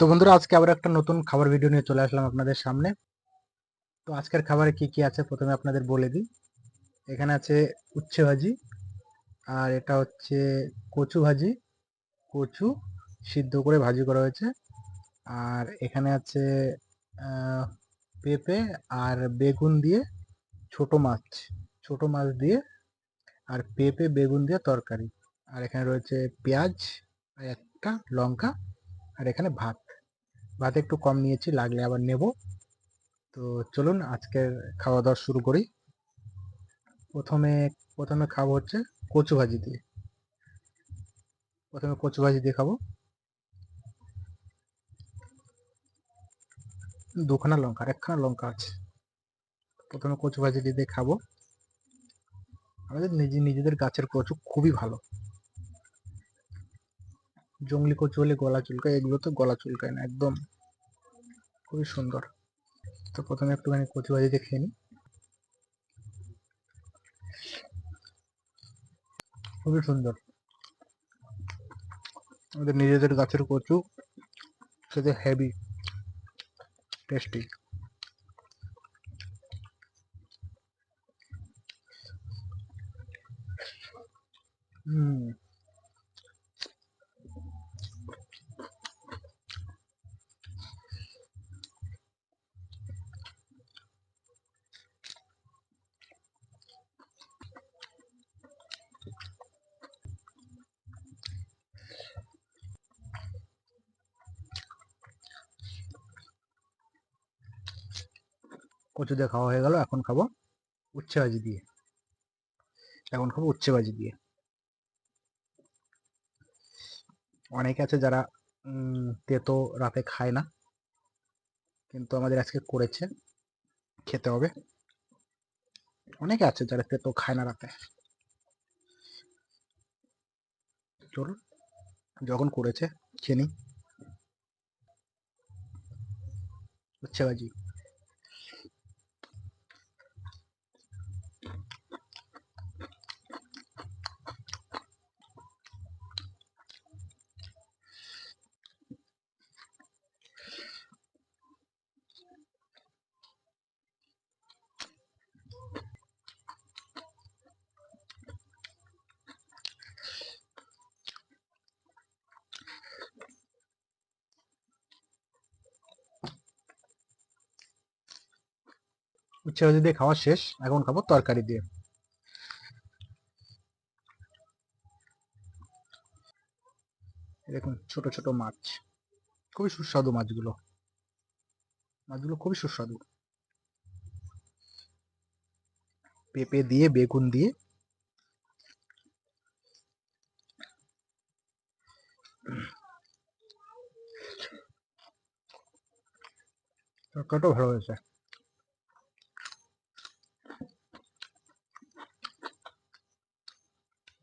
তো বন্ধুরা, আজকে আবার একটা নতুন খাবার ভিডিও নিয়ে চলে আসলাম আপনাদের সামনে। তো আজকের খাবারে কি কি আছে প্রথমে আপনাদের বলে দিই। এখানে আছে উচ্ছে ভাজি, আর এটা হচ্ছে কচু ভাজি। কচু সিদ্ধ করে ভাজি করা হয়েছে। আর এখানে আছে আহ, পেঁপে আর বেগুন দিয়ে ছোট মাছ, ছোট মাছ দিয়ে আর পেঁপে বেগুন দিয়ে তরকারি। আর এখানে রয়েছে পেঁয়াজ আর একটা লঙ্কা। আর এখানে ভাত। ভাত একটু কম নিয়েছি, লাগলে আবার নেব। তো চলুন আজকের খাওয়া দাওয়া শুরু করি। প্রথমে প্রথমে খাবো হচ্ছে কচু ভাজি দিয়ে। প্রথমে কচু ভাজি দিয়ে খাবো। দুখানা লঙ্কা আর একখানা লঙ্কা আছে। প্রথমে কচু ভাজি দিয়ে খাবো। আমাদের নিজেদের গাছের কচু খুবই ভালো। জংলি কচু হলে গলা চুলকায়, এগুলো তো গলা চুলকায় না, একদম খুবই সুন্দর। তো প্রথমে একটুখানি কচু ভাজি দিয়ে খেয়ে নিই। খুবই সুন্দর। আমাদের নিজেদের গাছের কচু, খেতে হেভি টেস্টি। হুম। কচু দিয়ে খাওয়া হয়ে গেল, এখন খাবো উচ্ছে ভাজি দিয়ে। অনেকে আছে যারা তেতো রাতে খায় না, কিন্তু আমাদের আজকে করেছে, খেতে হবে। অনেকে আছে যারা তেতো খায় না রাতে। চলুন, যখন করেছে খেয়ে নিই। উচ্ছে ভাজি। উচ্ছে ভাজি দিয়ে খাওয়া শেষ, এখন খাবো তরকারি দিয়ে। দেখুন, ছোট ছোট মাছ, খুবই সুস্বাদু মাছগুলো। মাছগুলো খুবই সুস্বাদু। পেঁপে দিয়ে বেগুন দিয়ে তরকারিটাও ভালো হয়েছে।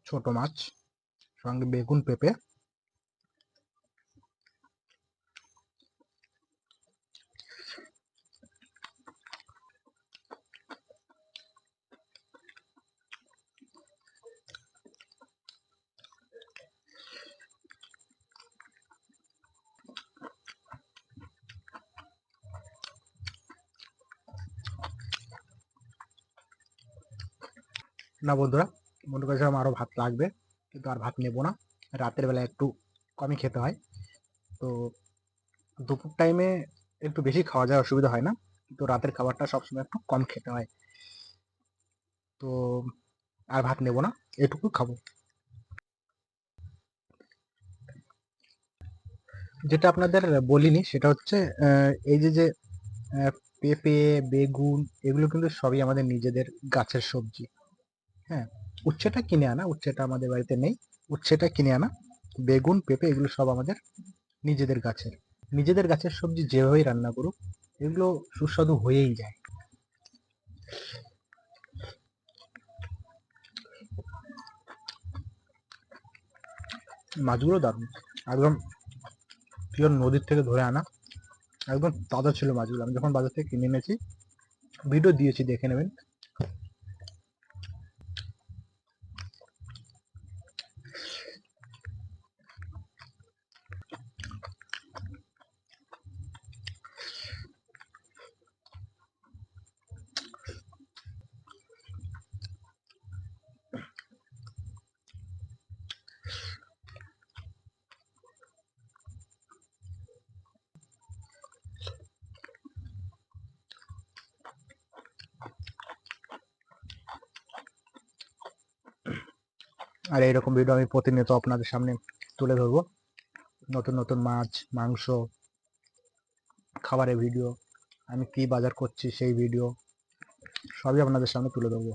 ছোট মাছ সঙ্গে বেগুন পেঁপে। না বন্ধুরা, মনে করেছিলাম আরো ভাত লাগবে, কিন্তু আর ভাত নেবো না। রাতের বেলা একটু কমই খেতে হয়। তো দুপুর টাইমে একটু বেশি খাওয়া যায়, অসুবিধা হয় না, কিন্তু রাতের খাবারটা সবসময় একটু কম খেতে হয়। তো আর ভাত নেবো না, এটুকু খাবো। যেটা আপনাদের বলিনি সেটা হচ্ছে এই যে যে আহ, পেঁপে বেগুন এগুলো কিন্তু সবই আমাদের নিজেদের গাছের সবজি। হ্যাঁ, উচ্ছেটা কিনে আনা, উচ্ছেটা আমাদের বাড়িতে নেই। উচ্ছেটা কিনে আনা। বেগুন পেঁপে এগুলো সব আমাদের নিজেদের গাছের। নিজেদের গাছের সবজি যেভাবেই রান্না করুক, এগুলো সুস্বাদু হয়েই যায়। মাছগুলো দারুণ, একদম পিওর নদীর থেকে ধরে আনা, একদম তাজা ছিল মাছগুলো। আমি যখন বাজার থেকে কিনে এনেছি, ভিডিও দিয়েছি, দেখে নেবেন। আর এইরকম ভিডিও আমি প্রতিনিয়ত আপনাদের সামনে তুলে ধরবো। নতুন নতুন মাছ, মাংস, খাবারের ভিডিও, আমি কি বাজার করছি সেই ভিডিও সবই আপনাদের সামনে তুলে ধরবো।